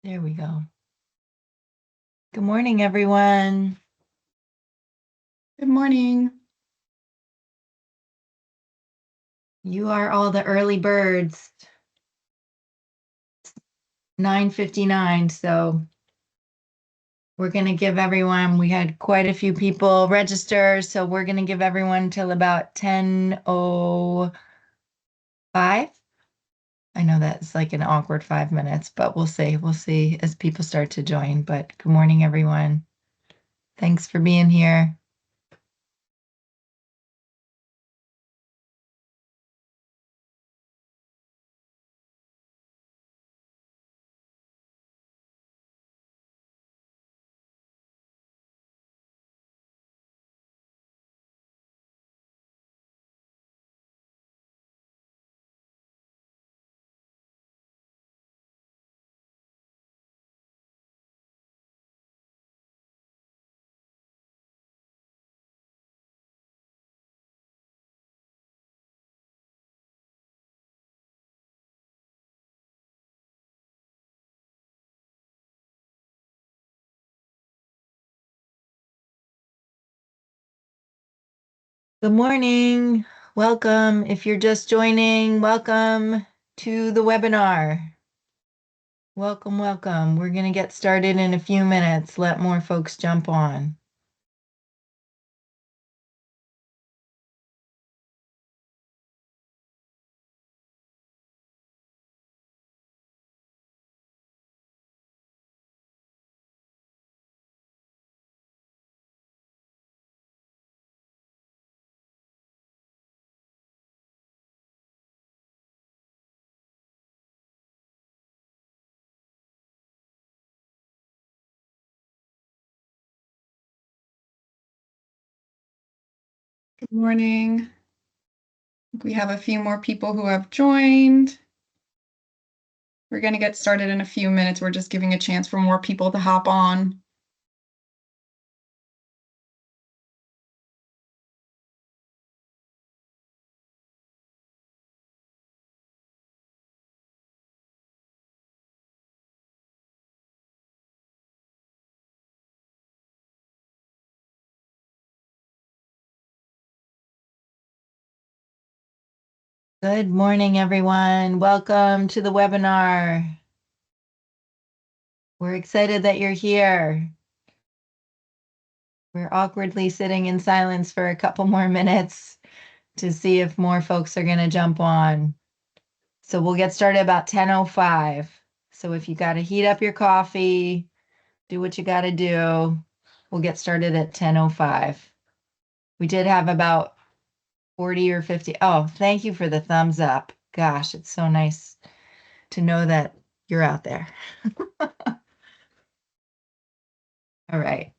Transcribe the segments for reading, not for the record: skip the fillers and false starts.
There we go. Good morning, everyone. Good morning. You are all the early birds. 9:59, so we're going to give everyone, we had quite a few people register, so we're going to give everyone till about 10:05. I know that's like an awkward 5 minutes, but we'll see. We'll see as people start to join. But good morning, everyone. Thanks for being here. Good morning. Welcome. If you're just joining, welcome to the webinar. Welcome, welcome. We're going to get started in a few minutes. Let more folks jump on. Good morning. We have a few more people who have joined. We're going to get started in a few minutes. We're just giving a chance for more people to hop on. Good morning, everyone. Welcome to the webinar. We're excited that you're here. We're awkwardly sitting in silence for a couple more minutes to see if more folks are going to jump on. So we'll get started about 10:05. So if you got to heat up your coffee, do what you got to do. We'll get started at 10:05. We did have about 40 or 50. Oh, thank you for the thumbs up. Gosh, it's so nice to know that you're out there. All right.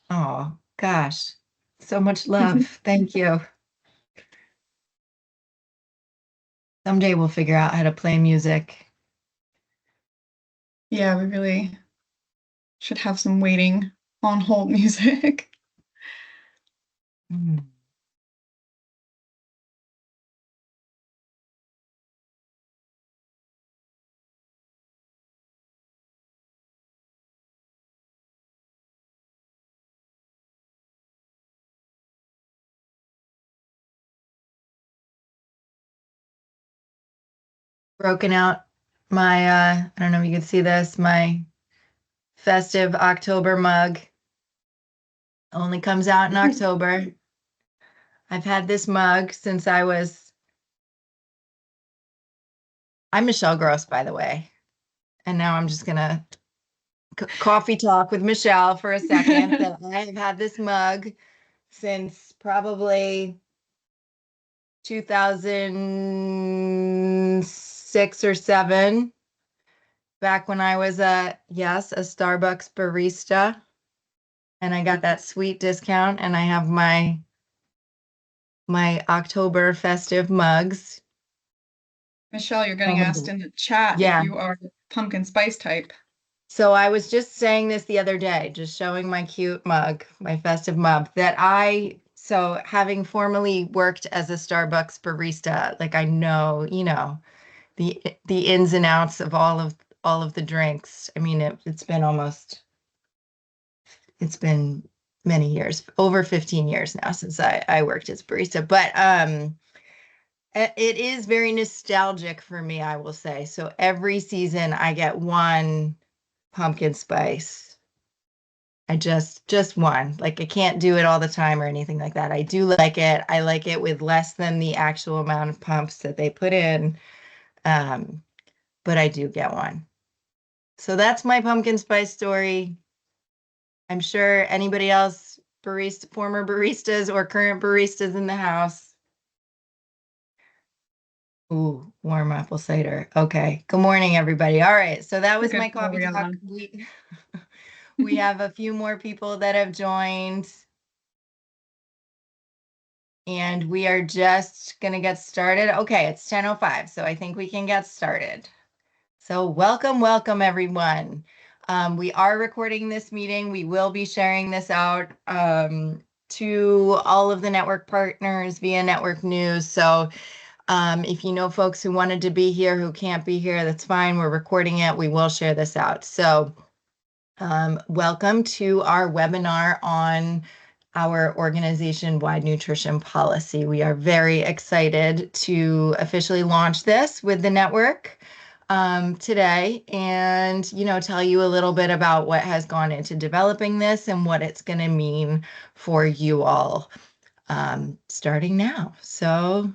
Oh, gosh. So much love. Thank you. Someday we'll figure out how to play music. Yeah, we really should have some waiting on hold music. Mm. Broken out my, I don't know if you can see this, my festive October mug. Only comes out in October. I've had this mug since I'm Michelle Gross, by the way. And now I'm just gonna coffee talk with Michelle for a second. That I've had this mug since probably 2006 or 7, back when I was a Starbucks barista, and I got that sweet discount, and I have my October festive mugs. Michelle, you're getting asked in the chat if Yeah. you are pumpkin spice type. So I was just saying this the other day, just showing my cute mug, my festive mug, so having formerly worked as a Starbucks barista, like I know, the ins and outs of all all of the drinks. I mean, it's been many years, over 15 years now since I worked as barista, but it is very nostalgic for me, I will say. So every season I get one pumpkin spice. I just one. Like I can't do it all the time or anything like that. I do like it. I like it with less than the actual amount of pumps that they put in. Um, but I do get one. So that's my pumpkin spice story. I'm sure anybody else, former baristas or current baristas in the house. Ooh, warm apple cider. Okay. Good morning, everybody. All right. So that was Good my coffee talk. Ariana. We have a few more people that have joined. And we are just going to get started. Okay, it's 10:05, so I think we can get started. So welcome, everyone. We are recording this meeting. We will be sharing this out to all of the network partners via network news. So if you know folks who wanted to be here who can't be here, that's fine. We're recording it. We will share this out. So welcome to our webinar on our organization-wide nutrition policy. We are very excited to officially launch this with the network today and, tell you a little bit about what has gone into developing this and what it's going to mean for you all starting now. So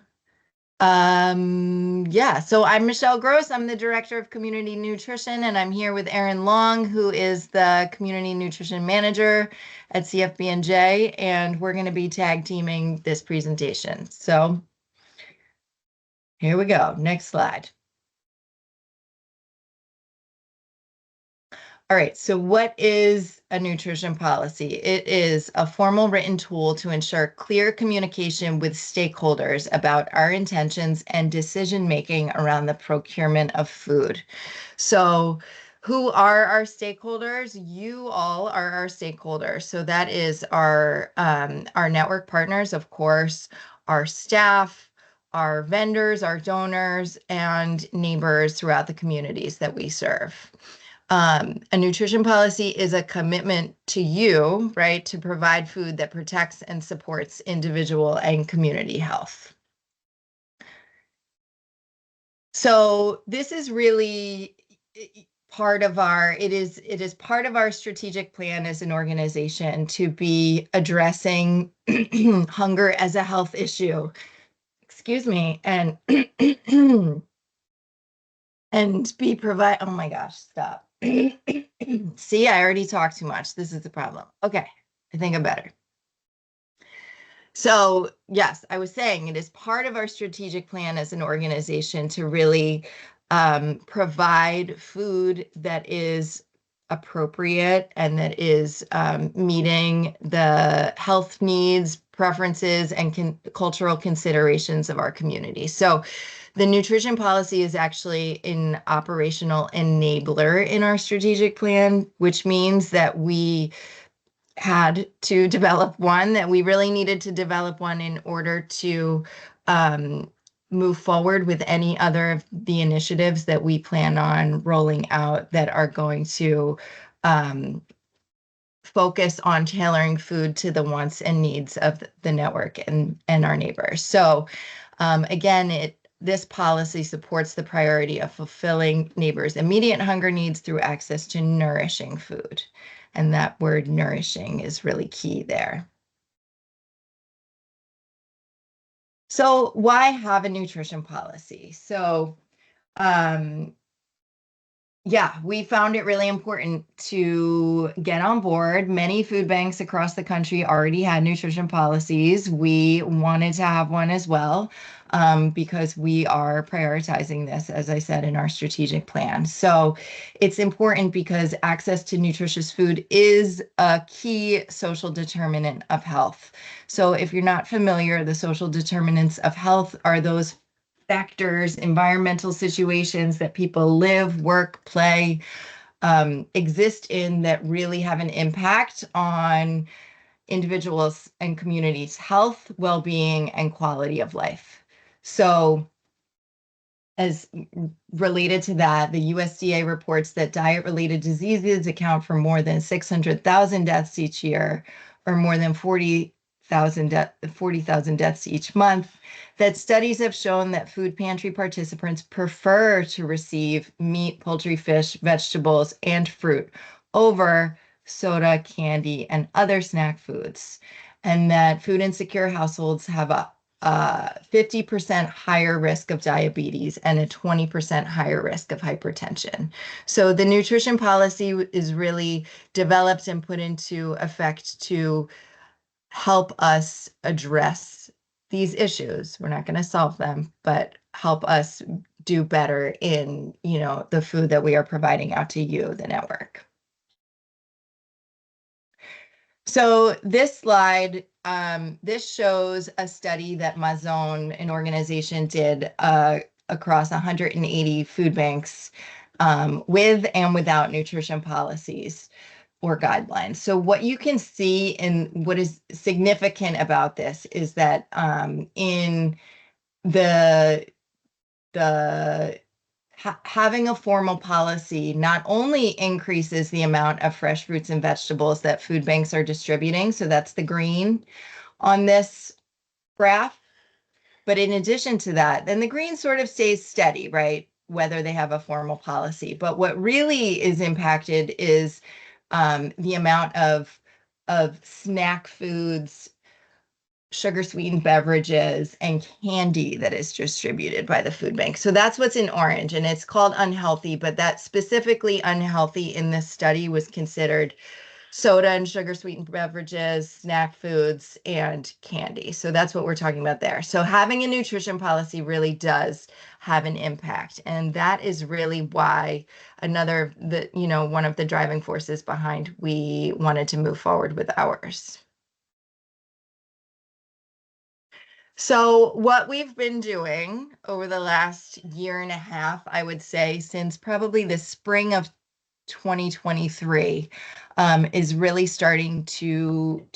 yeah, so I'm Michelle Gross. I'm the Director of Community Nutrition, and I'm here with Erin Long, who is the Community Nutrition Manager at CFBNJ, and we're going to be tag teaming this presentation. So here we go. Next slide. All right, so what is a nutrition policy? It is a formal written tool to ensure clear communication with stakeholders about our intentions and decision-making around the procurement of food. So who are our stakeholders? You all are our stakeholders. So that is our network partners, of course, our staff, our vendors, our donors, and neighbors throughout the communities that we serve. A nutrition policy is a commitment to you, right, to provide food that protects and supports individual and community health. So this is really part of it is part of our strategic plan as an organization to be addressing hunger as a health issue. Excuse me, and oh my gosh, stop. See, I already talked too much. This is the problem. Okay, I think I'm better. So yes, I was saying it is part of our strategic plan as an organization to really provide food that is appropriate and that is meeting the health needs, preferences, and cultural considerations of our community. So the nutrition policy is actually an operational enabler in our strategic plan, which means that we had to develop one, that we really needed to develop one in order to move forward with any other of the initiatives that we plan on rolling out that are going to focus on tailoring food to the wants and needs of the network and our neighbors. So again, this policy supports the priority of fulfilling neighbors' immediate hunger needs through access to nourishing food. And that word nourishing is really key there. So why have a nutrition policy? So yeah, we found it really important to get on board. Many food banks across the country already had nutrition policies. We wanted to have one as well because we are prioritizing this, as I said, in our strategic plan. So it's important because access to nutritious food is a key social determinant of health. So if you're not familiar, the social determinants of health are those factors, environmental situations that people live, work, play, exist in that really have an impact on individuals and communities' health, well-being, and quality of life. So as related to that, the USDA reports that diet-related diseases account for more than 600,000 deaths each year, or more than 40,000 deaths each month. That studies have shown that food pantry participants prefer to receive meat, poultry, fish, vegetables, and fruit over soda, candy, and other snack foods, and that food insecure households have a 50% higher risk of diabetes and a 20% higher risk of hypertension. So the nutrition policy is really developed and put into effect to help us address these issues. We're not going to solve them, but help us do better in, the food that we are providing out to you, the network. So this slide, this shows a study that Mazon, an organization, did across 180 food banks with and without nutrition policies or guidelines. So what you can see and what is significant about this is that in the having a formal policy not only increases the amount of fresh fruits and vegetables that food banks are distributing, so that's the green on this graph, but in addition to that, then the green sort of stays steady, right? Whether they have a formal policy. But what really is impacted is the amount of snack foods, sugar sweetened beverages, and candy that is distributed by the food bank. So that's what's in orange, and it's called unhealthy, but that specifically unhealthy in this study was considered soda and sugar sweetened beverages, snack foods, and candy. So that's what we're talking about there. So having a nutrition policy really does have an impact. And that is really why one of the driving forces behind we wanted to move forward with ours. So what we've been doing over the last year and a half, I would say since probably the spring of 2023, is really starting to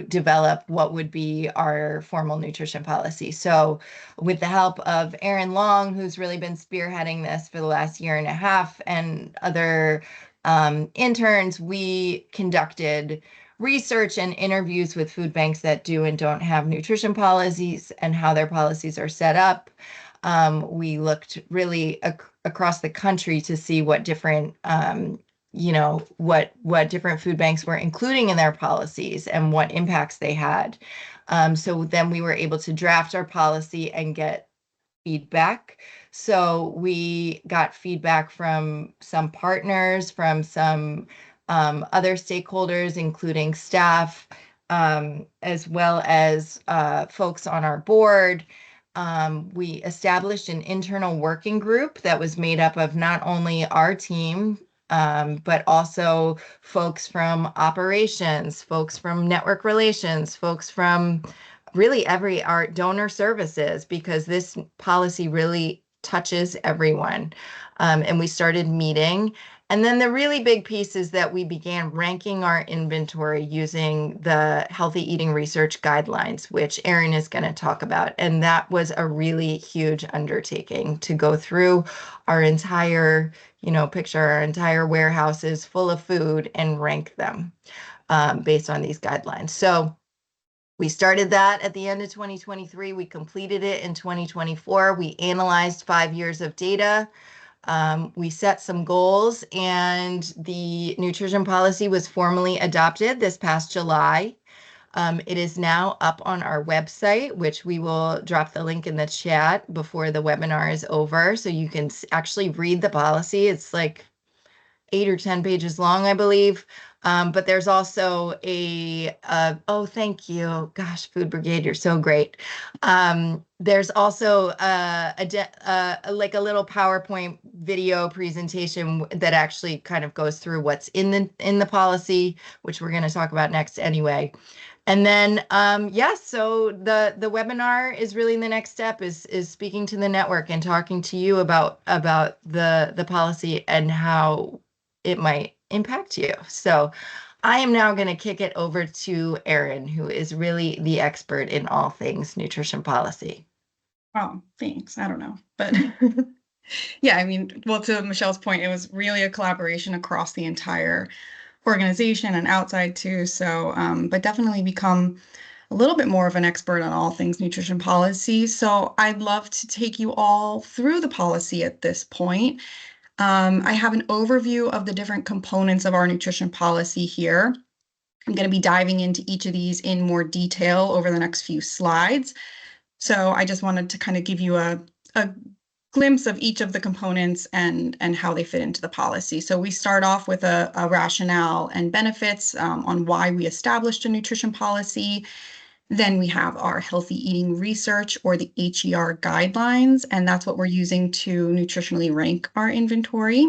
develop what would be our formal nutrition policy. So with the help of Aaron Long, who's really been spearheading this for the last year and a half, and other interns, we conducted research and interviews with food banks that do and don't have nutrition policies and how their policies are set up. We looked really across the country to see what different what different food banks were including in their policies and what impacts they had. So then we were able to draft our policy and get feedback. So we got feedback from some partners, from some other stakeholders, including staff, as well as folks on our board. We established an internal working group that was made up of not only our team, but also folks from operations, folks from network relations, folks from really every art donor services, because this policy really touches everyone. And we started meeting. And then the really big piece is that we began ranking our inventory using the healthy eating research guidelines, which Erin is going to talk about. And that was a really huge undertaking to go through our entire, picture our entire warehouses full of food and rank them based on these guidelines. So we started that at the end of 2023. We completed it in 2024. We analyzed 5 years of data. We set some goals, and the nutrition policy was formally adopted this past July. It is now up on our website, which we will drop the link in the chat before the webinar is over. So you can actually read the policy. It's like 8 or 10 pages long, I believe. But there's also oh, thank you. Gosh, Food Brigade, you're so great. There's also like a little PowerPoint video presentation that actually kind of goes through what's in the policy, which we're going to talk about next anyway. And then, yes, so the webinar is really the next step, is speaking to the network and talking to you about the policy and how it might impact you. So I am now going to kick it over to Erin, who is really the expert in all things nutrition policy. Oh, thanks. I don't know, but Yeah, I mean, well, to Michelle's point, it was really a collaboration across the entire organization and outside too. So, but definitely become a little bit more of an expert on all things nutrition policy. So I'd love to take you all through the policy at this point. I have an overview of the different components of our nutrition policy here. I'm going to be diving into each of these in more detail over the next few slides. So I just wanted to kind of give you a glimpse of each of the components and how they fit into the policy. So we start off with a rationale and benefits on why we established a nutrition policy. Then we have our healthy eating research, or the HER guidelines, and that's what we're using to nutritionally rank our inventory.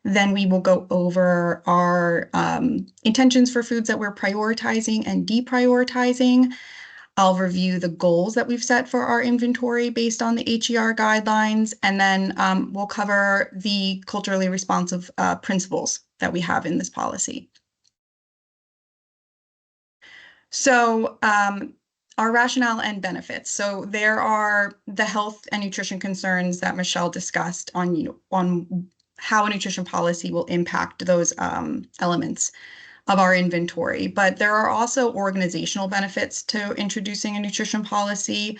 Then we will go over our intentions for foods that we're prioritizing and deprioritizing. I'll review the goals that we've set for our inventory based on the HER guidelines, and then we'll cover the culturally responsive principles that we have in this policy. So our rationale and benefits. So there are the health and nutrition concerns that Michelle discussed on how a nutrition policy will impact those elements of our inventory. But there are also organizational benefits to introducing a nutrition policy.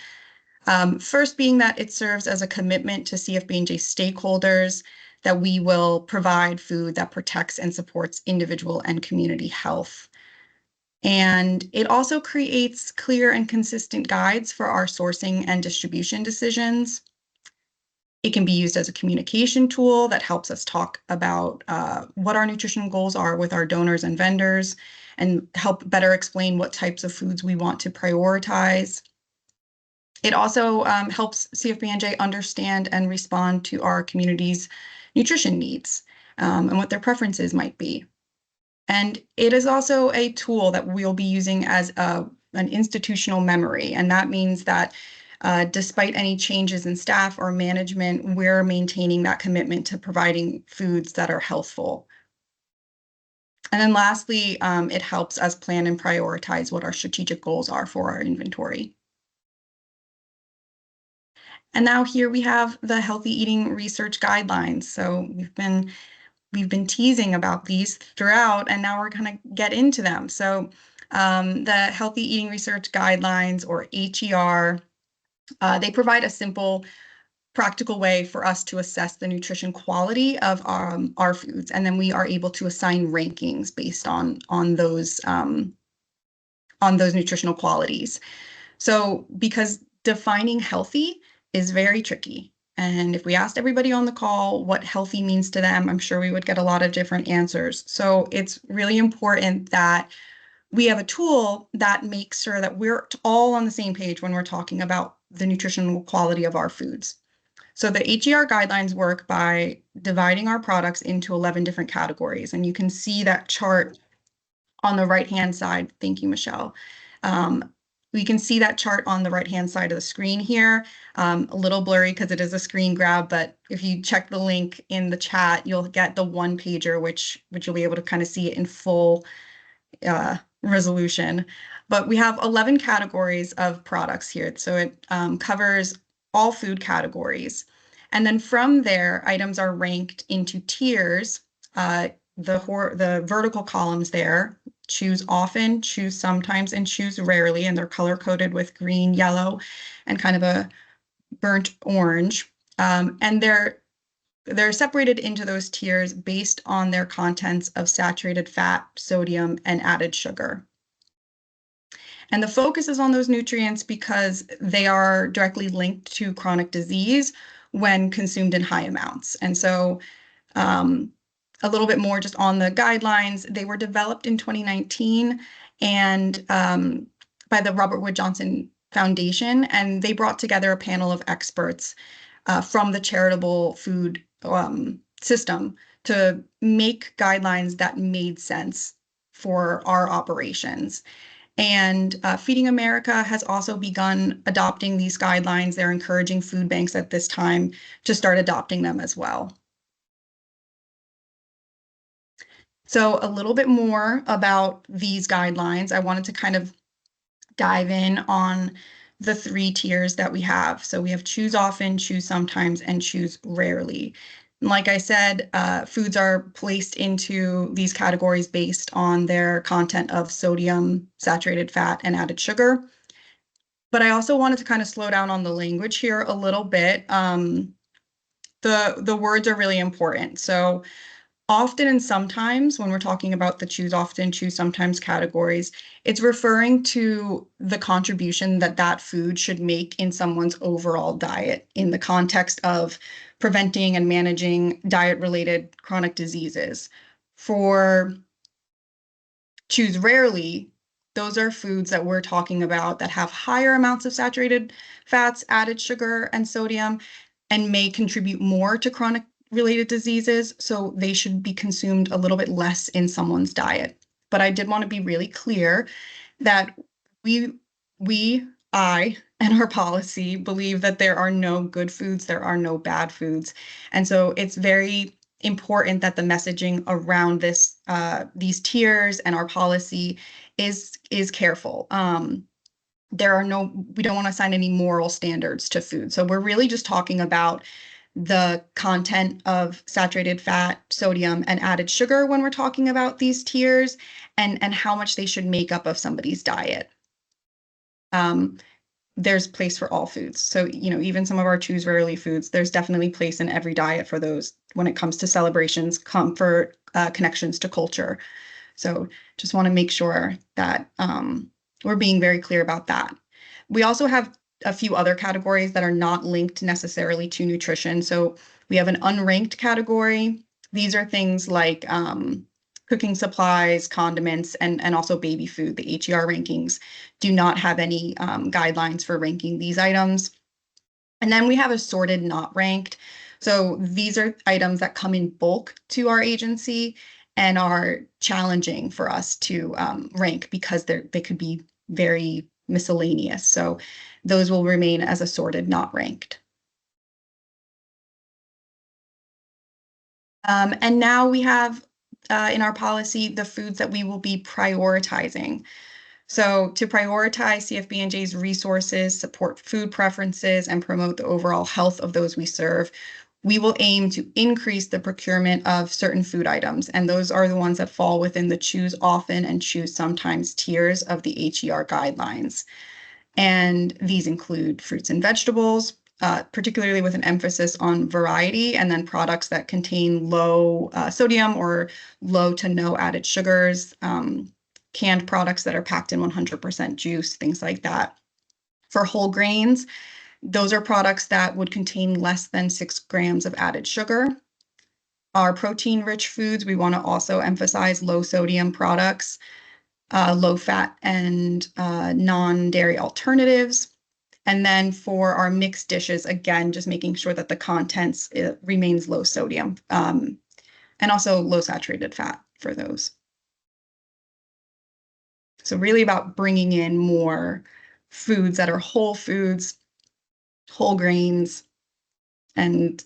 First being that it serves as a commitment to CFBNJ stakeholders that we will provide food that protects and supports individual and community health. And it also creates clear and consistent guides for our sourcing and distribution decisions. It can be used as a communication tool that helps us talk about what our nutrition goals are with our donors and vendors, and help better explain what types of foods we want to prioritize. It also helps CFBNJ understand and respond to our community's nutrition needs and what their preferences might be. And it is also a tool that we'll be using as an institutional memory. And that means that despite any changes in staff or management, we're maintaining that commitment to providing foods that are healthful. And then lastly, it helps us plan and prioritize what our strategic goals are for our inventory. And now here we have the healthy eating research guidelines. So we've been teasing about these throughout, and now we're going to get into them. So the Healthy Eating Research Guidelines, or HER, they provide a simple, practical way for us to assess the nutrition quality of our foods, and then we are able to assign rankings based on those nutritional qualities. So because defining healthy is very tricky. And if we asked everybody on the call what healthy means to them, I'm sure we would get a lot of different answers. So it's really important that we have a tool that makes sure that we're all on the same page when we're talking about the nutritional quality of our foods. So the HER guidelines work by dividing our products into 11 different categories. And you can see that chart on the right-hand side. Thank you, Michelle. We can see that chart on the right-hand side of the screen here. A little blurry because it is a screen grab, but if you check the link in the chat, you'll get the one pager, which you'll be able to kind of see it in full resolution. But we have 11 categories of products here. So it covers all food categories. And then from there, items are ranked into tiers. The vertical columns there, choose often, choose sometimes, and choose rarely, and they're color coded with green, yellow, and kind of a burnt orange. And they're separated into those tiers based on their contents of saturated fat, sodium, and added sugar. And the focus is on those nutrients because they are directly linked to chronic disease when consumed in high amounts. And so a little bit more just on the guidelines. They were developed in 2019 and by the Robert Wood Johnson Foundation, and they brought together a panel of experts from the charitable food system to make guidelines that made sense for our operations. And Feeding America has also begun adopting these guidelines. They're encouraging food banks at this time to start adopting them as well. So a little bit more about these guidelines. I wanted to kind of dive in on the three tiers that we have. So we have choose often, choose sometimes, and choose rarely. And like I said, foods are placed into these categories based on their content of sodium, saturated fat, and added sugar. But I also wanted to kind of slow down on the language here a little bit. The words are really important. So often and sometimes when we're talking about the choose often, choose sometimes categories, it's referring to the contribution that that food should make in someone's overall diet in the context of preventing and managing diet-related chronic diseases. For choose rarely, those are foods that we're talking about that have higher amounts of saturated fats, added sugar, and sodium, and may contribute more to chronic related diseases. So they should be consumed a little bit less in someone's diet. But I did want to be really clear that we, I, and our policy believe that there are no good foods, there are no bad foods. And so it's very important that the messaging around these tiers and our policy is careful. We don't want to assign any moral standards to food. So we're really just talking about the content of saturated fat, sodium, and added sugar when we're talking about these tiers and how much they should make up of somebody's diet. There's place for all foods. So, even some of our choose rarely foods, there's definitely place in every diet for those when it comes to celebrations, comfort, connections to culture. So just want to make sure that we're being very clear about that. We also have a few other categories that are not linked necessarily to nutrition. So we have an unranked category. These are things like cooking supplies, condiments, and also baby food. The HER rankings do not have any guidelines for ranking these items. And then we have assorted not ranked. So these are items that come in bulk to our agency and are challenging for us to rank because they could be very miscellaneous. So those will remain as assorted, not ranked. And now we have in our policy the foods that we will be prioritizing. So to prioritize CFBNJ's resources, support food preferences, and promote the overall health of those we serve, we will aim to increase the procurement of certain food items. And those are the ones that fall within the choose often and choose sometimes tiers of the HER guidelines. And these include fruits and vegetables, particularly with an emphasis on variety, and then products that contain low sodium or low to no added sugars, canned products that are packed in 100% juice, things like that. For whole grains, those are products that would contain less than 6 grams of added sugar. Our protein-rich foods, we want to also emphasize low sodium products, low fat and non-dairy alternatives. And then for our mixed dishes, again, just making sure that the contents remains low sodium and also low saturated fat for those. So really about bringing in more foods that are whole foods, whole grains, and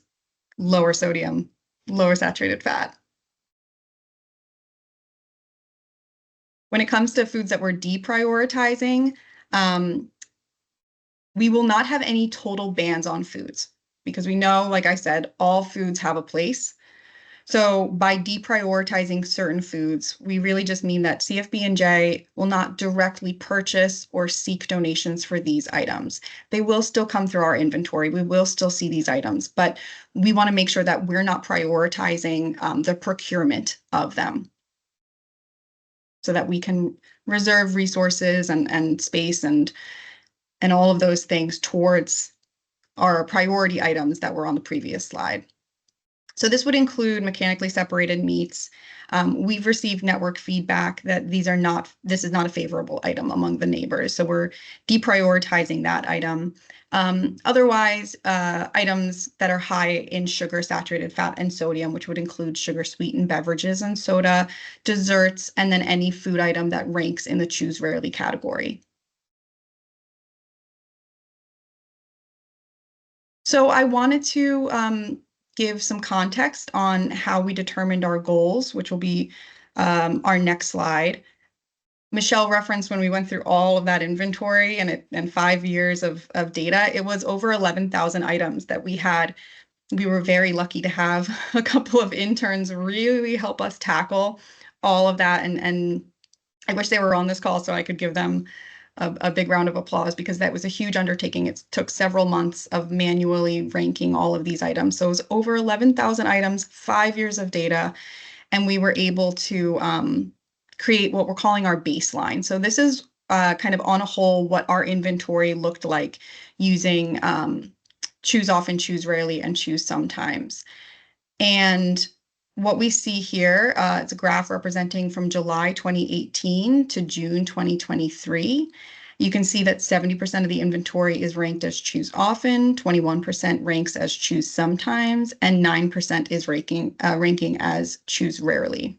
lower sodium, lower saturated fat. When it comes to foods that we're deprioritizing, we will not have any total bans on foods because we know, like I said, all foods have a place. So by deprioritizing certain foods, we really just mean that CFB&J will not directly purchase or seek donations for these items. They will still come through our inventory. We will still see these items, but we want to make sure that we're not prioritizing the procurement of them so that we can reserve resources and space and all of those things towards our priority items that were on the previous slide. So this would include mechanically separated meats. We've received network feedback that this is not a favorable item among the neighbors. So we're deprioritizing that item. Otherwise, items that are high in sugar, saturated fat, and sodium, which would include sugar sweetened beverages and soda, desserts, and then any food item that ranks in the choose rarely category. So I wanted to give some context on how we determined our goals, which will be our next slide. Michelle referenced when we went through all of that inventory and 5 years of data, it was over 11,000 items that we had. We were very lucky to have a couple of interns really help us tackle all of that. And I wish they were on this call so I could give them a big round of applause, because that was a huge undertaking. It took several months of manually ranking all of these items. So it was over 11,000 items, 5 years of data, and we were able to create what we're calling our baseline. So this is kind of on a whole what our inventory looked like using choose often, choose rarely, and choose sometimes. And what we see here, it's a graph representing from July 2018 to June 2023. You can see that 70% of the inventory is ranked as choose often, 21% ranks as choose sometimes, and 9% is ranking as choose rarely.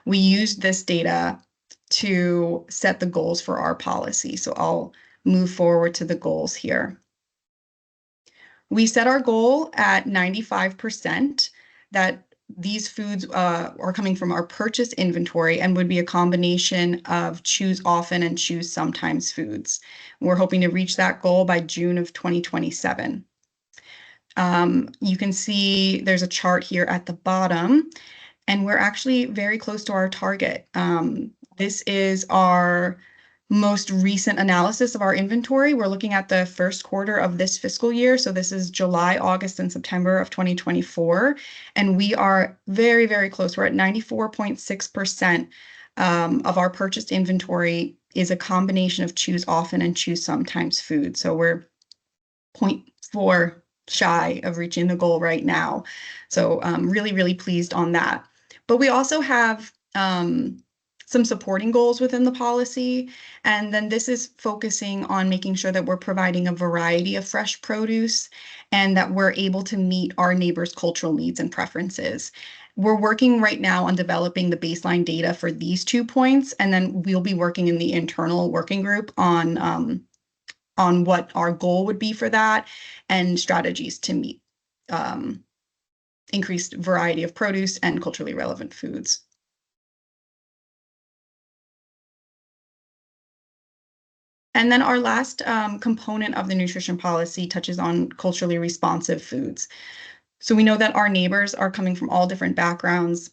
We used this data to set the goals for our policy. So I'll move forward to the goals here. We set our goal at 95% that these foods are coming from our purchase inventory and would be a combination of choose often and choose sometimes foods. We're hoping to reach that goal by June of 2027. You can see there's a chart here at the bottom, and we're actually very close to our target. This is our most recent analysis of our inventory. We're looking at the first quarter of this fiscal year. So this is July, August, and September of 2024. And we are very, very close. We're at 94.6% of our purchased inventory is a combination of choose often and choose sometimes food. So we're 0.4 shy of reaching the goal right now. So really, really pleased on that. But we also have some supporting goals within the policy. And then this is focusing on making sure that we're providing a variety of fresh produce and that we're able to meet our neighbors' cultural needs and preferences. We're working right now on developing the baseline data for these 2 points, and then we'll be working in the internal working group on what our goal would be for that and strategies to meet increased variety of produce and culturally relevant foods. And then our last component of the nutrition policy touches on culturally responsive foods. So we know that our neighbors are coming from all different backgrounds.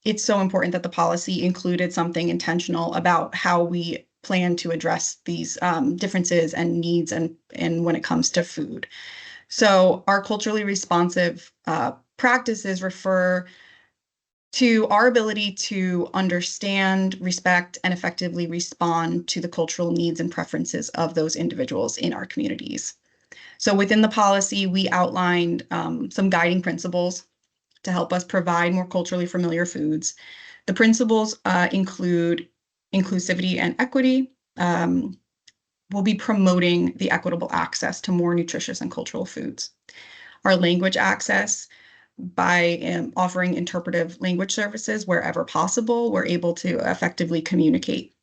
It's so important that the policy included something intentional about how we plan to address these differences and needs and when it comes to food. So our culturally responsive practices refer to our ability to understand, respect, and effectively respond to the cultural needs and preferences of those individuals in our communities. So within the policy, we outlined some guiding principles to help us provide more culturally familiar foods. The principles include inclusivity and equity. We'll be promoting the equitable access to more nutritious and cultural foods. Our language access, by offering interpretive language services wherever possible, we're able to effectively communicate.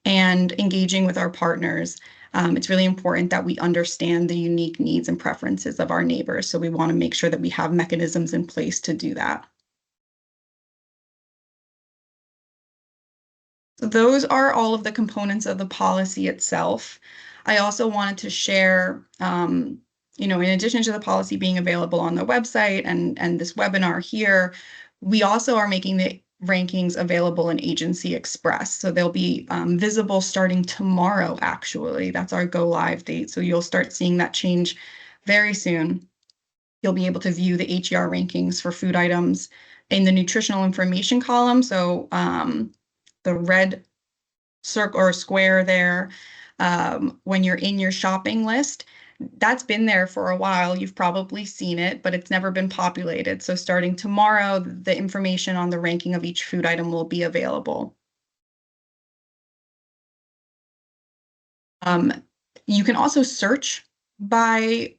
And engaging with our partners, it's really important that we understand the unique needs and preferences of our neighbors. So we want to make sure that we have mechanisms in place to do that. So those are all of the components of the policy itself. I also wanted to share, in addition to the policy being available on the website and this webinar here, we also are making the rankings available in Agency Express. So they'll be visible starting tomorrow, actually. That's our go live date. So you'll start seeing that change very soon. You'll be able to view the HER rankings for food items in the nutritional information column. So the red circle or square there, when you're in your shopping list, that's been there for a while. You've probably seen it, but it's never been populated. So starting tomorrow, the information on the ranking of each food item will be available. You can also search by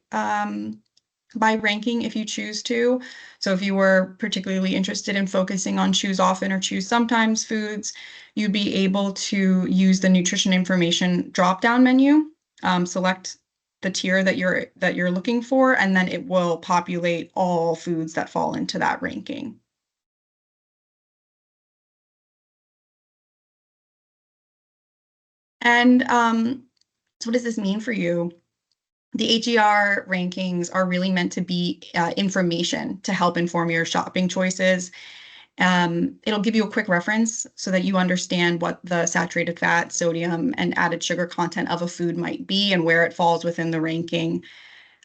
ranking if you choose to. So if you were particularly interested in focusing on choose often or choose sometimes foods, you'd be able to use the nutrition information drop-down menu, select the tier that you're looking for, and then it will populate all foods that fall into that ranking. And so what does this mean for you? The AGR rankings are really meant to be information to help inform your shopping choices. It'll give you a quick reference so that you understand what the saturated fat, sodium, and added sugar content of a food might be and where it falls within the ranking.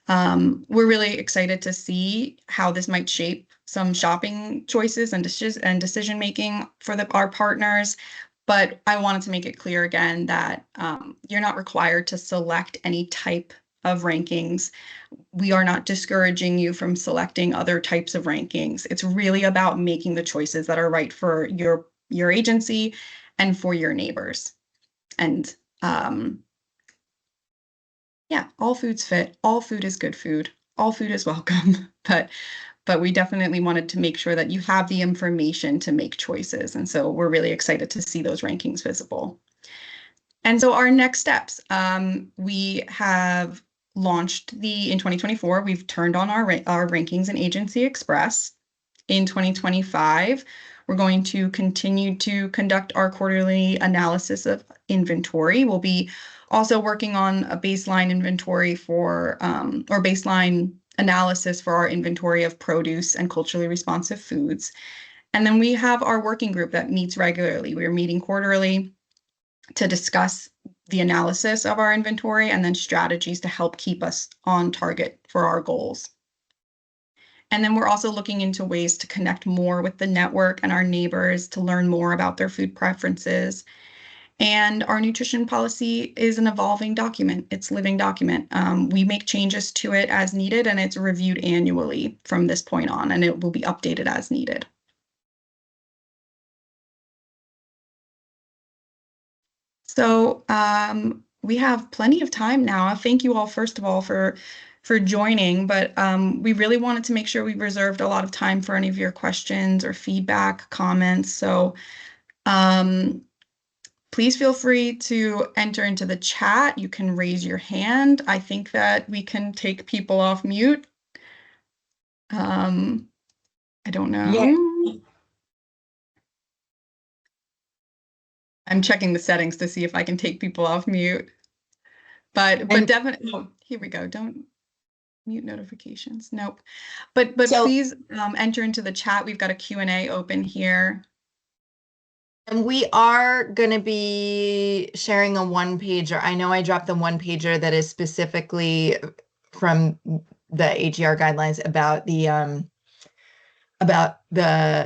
We're really excited to see how this might shape some shopping choices and decision making for our partners. But I wanted to make it clear again that you're not required to select any type of rankings. We are not discouraging you from selecting other types of rankings. It's really about making the choices that are right for your agency and for your neighbors. And yeah, all foods fit. All food is good food. All food is welcome. But we definitely wanted to make sure that you have the information to make choices. And so we're really excited to see those rankings visible. And so our next steps, we have launched in 2024, we've turned on our rankings in Agency Express. In 2025, we're going to continue to conduct our quarterly analysis of inventory. We'll be also working on a baseline inventory or baseline analysis for our inventory of produce and culturally responsive foods. And then we have our working group that meets regularly. We're meeting quarterly to discuss the analysis of our inventory and then strategies to help keep us on target for our goals. And then we're also looking into ways to connect more with the network and our neighbors to learn more about their food preferences. And our nutrition policy is an evolving document. It's a living document. We make changes to it as needed, and it's reviewed annually from this point on, and it will be updated as needed. So we have plenty of time now. Thank you all, first of all, for joining, but we really wanted to make sure we reserved a lot of time for any of your questions or feedback, comments. So please feel free to enter into the chat. You can raise your hand. I think that we can take people off mute. I don't know. Yeah. I'm checking the settings to see if I can take people off mute. But definitely, oh, here we go. Don't mute notifications. Nope. But So, please enter into the chat. We've got a Q&A open here. and we are going to be sharing a one pager. I know I dropped the one pager that is specifically from the AGR guidelines about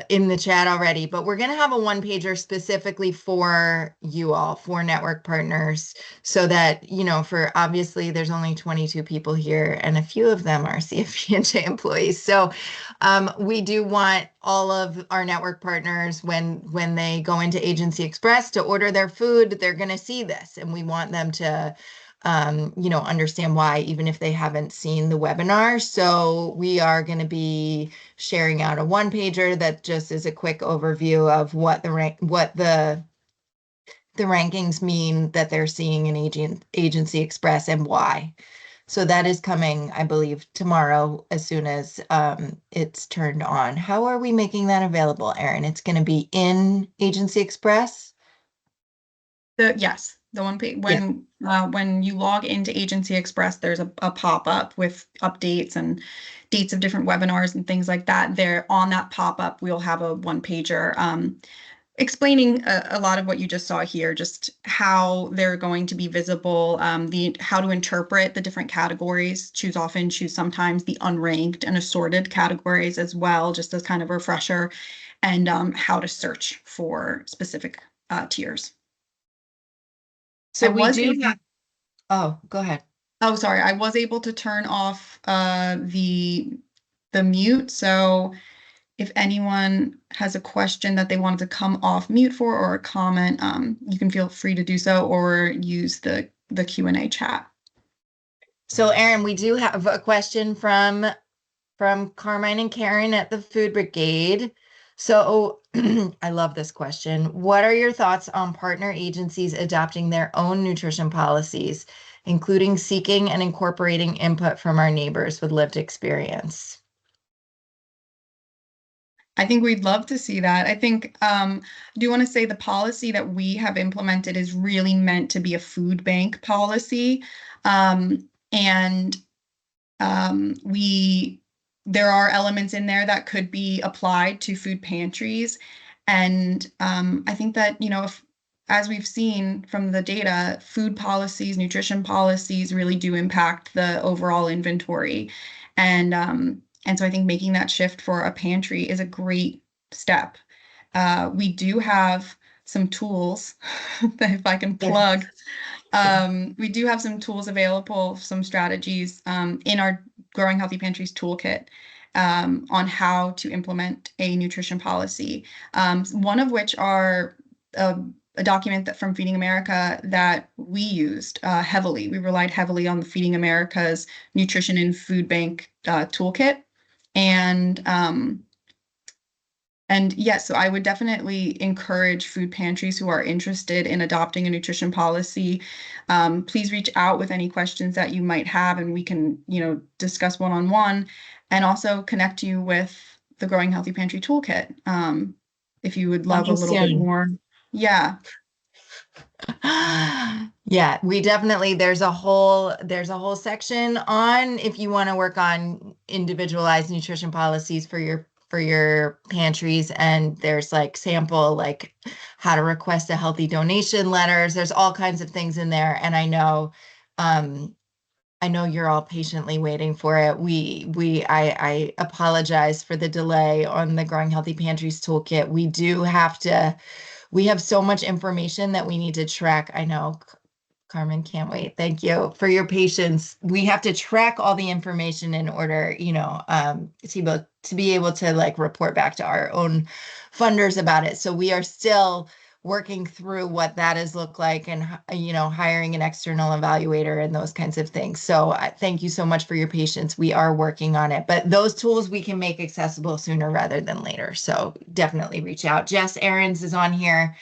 in the chat already, but we're going to have a one pager specifically for you all, for network partners, so that, for obviously there's only 22 people here and a few of them are CFBNJ employees. So we do want all of our network partners, when they go into Agency Express to order their food, they're going to see this, and we want them to understand why, even if they haven't seen the webinar. So we are going to be sharing out a one pager that just is a quick overview of what the rankings mean that they're seeing in Agency Express and why. So that is coming, I believe, tomorrow as soon as it's turned on. How are we making that available, Erin? It's going to be in Agency Express? Yes, the one page when you log into Agency Express, there's a pop-up with updates and dates of different webinars and things like that. There on that pop-up, we'll have a one pager explaining a lot of what you just saw here, just how they're going to be visible, how to interpret the different categories, choose often, choose sometimes, the unranked and assorted categories as well, just as kind of a refresher, and how to search for specific tiers. So oh, go ahead. Oh, sorry. I was able to turn off the mute. So if anyone has a question that they wanted to come off mute for, or a comment, you can feel free to do so, or use the Q&A chat. So Erin, we do have a question from Carmine and Karen at the Food Brigade. So I love this question. What are your thoughts on partner agencies adopting their own nutrition policies, including seeking and incorporating input from our neighbors with lived experience? I think we'd love to see that. I think I do want to say the policy that we have implemented is really meant to be a food bank policy. And we there are elements in there that could be applied to food pantries. And I think that, if, as we've seen from the data, food policies, nutrition policies really do impact the overall inventory. And so I think making that shift for a pantry is a great step. We do have some tools that if I can plug, Yes. Sure. we do have some tools available, some strategies in our Growing Healthy Pantries toolkit on how to implement a nutrition policy. One of which are a document that from Feeding America that we used heavily. We relied heavily on the Feeding America's Nutrition and Food Bank toolkit. And yes, so I would definitely encourage food pantries who are interested in adopting a nutrition policy. Please reach out with any questions that you might have, and we can, discuss one-on-one, and also connect you with the Growing Healthy Pantry Toolkit, if you would love a Coming little bit soon. more. Yeah, Yeah, we definitely there's a whole section on if you want to work on individualized nutrition policies for your pantries, and there's like sample like how to request a healthy donation letters. There's all kinds of things in there, and um I know you're all patiently waiting for it. I apologize for the delay on the Growing Healthy Pantries toolkit. We have so much information that we need to track. I know, Carmen, can't wait. Thank you for your patience. We have to track all the information in order, to be able to like report back to our own funders about it. So we are still working through what that has looked like, and hiring an external evaluator and those kinds of things. So thank you so much for your patience. We are working on it, but those tools we can make accessible sooner rather than later. So definitely reach out. Jess Aarons is on here.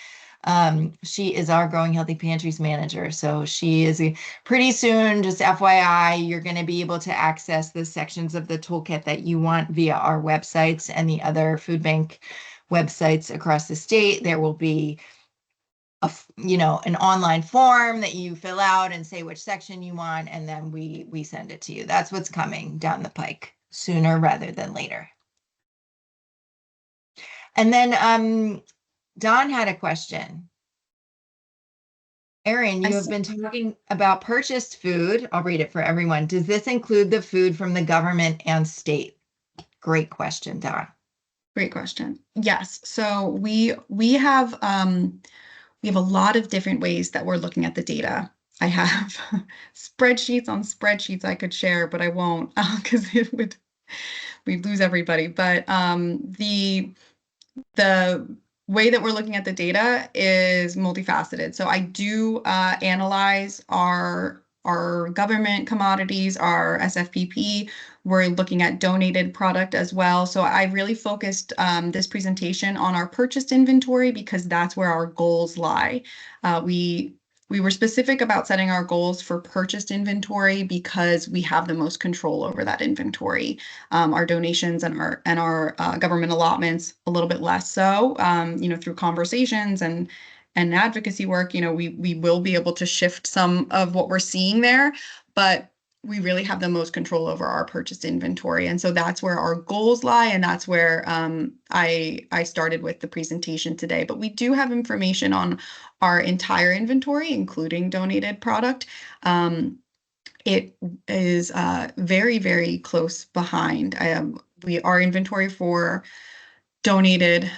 She is our Growing Healthy Pantries manager. So she is pretty soon, just FYI, you're going to be able to access the sections of the toolkit that you want via our websites and the other food bank websites across the state. There will be an online form that you fill out and say which section you want, and then we send it to you. That's what's coming down the pike sooner rather than later. And then Don had a question. Erin, I you have see. been talking about purchased food. I'll read it for everyone. Does this include the food from the government and state? Great question, Don. Great question. Yes. So we have a lot of different ways that we're looking at the data. I have spreadsheets on spreadsheets I could share, but I won't because we'd lose everybody. But the way that we're looking at the data is multifaceted. So I do analyze our government commodities, our SFPP. We're looking at donated product as well. So I really focused this presentation on our purchased inventory because that's where our goals lie. We were specific about setting our goals for purchased inventory because we have the most control over that inventory. Our donations and our government allotments a little bit less so. Through conversations and advocacy work, we will be able to shift some of what we're seeing there, but we really have the most control over our purchased inventory. And so that's where our goals lie. And that's where I started with the presentation today. But we do have information on our entire inventory, including donated product. It is very, very close behind. Our inventory for donated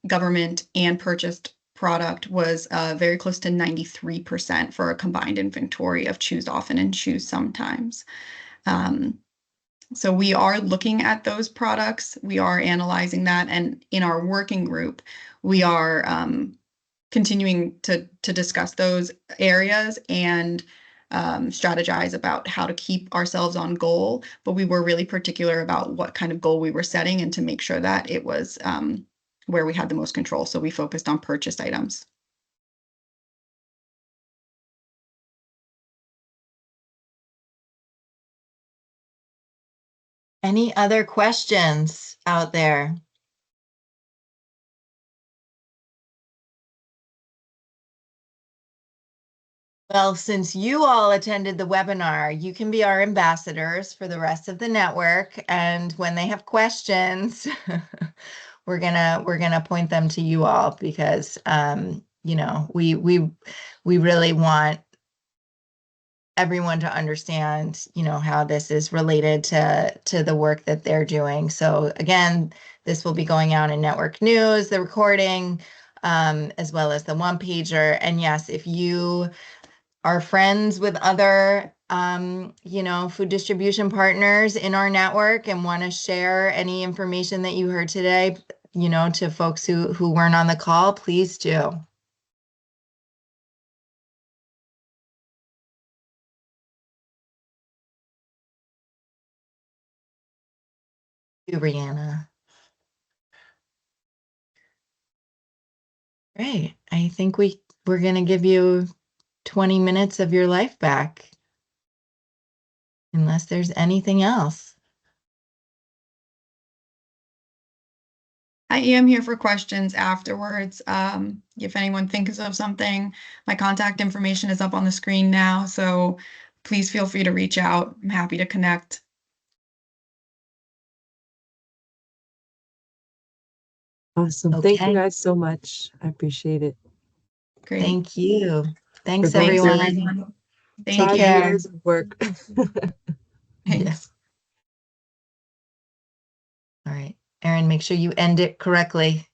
government and purchased product was very close to 93% for a combined inventory of choose often and choose sometimes. So we are looking at those products. We are analyzing that. And in our working group, we are continuing to discuss those areas and strategize about how to keep ourselves on goal. But we were really particular about what kind of goal we were setting and to make sure that it was where we had the most control. So we focused on purchased items. Any other questions out there? Well, since you all attended the webinar, you can be our ambassadors for the rest of the network. And when they have questions, we're gonna point them to you all because we really want everyone to understand, how this is related to the work that they're doing. So again, this will be going out in network news, the recording, as well as the one pager. And yes, if you are friends with other food distribution partners in our network and want to share any information that you heard today, to folks who weren't on the call, please do. Thank you, Brianna. Great. I think we're gonna give you 20 minutes of your life back, unless there's anything else. I am here for questions afterwards. If anyone thinks of something, my contact information is up on the screen now, so please feel free to reach out. I'm happy to connect. Awesome. Thank you Okay. guys so much. I appreciate it. Great. Thank you. Thanks, For going Thanks, through everyone. Take Thank 5 you. care. years of work. Thanks. All right. Erin, make sure you end it correctly.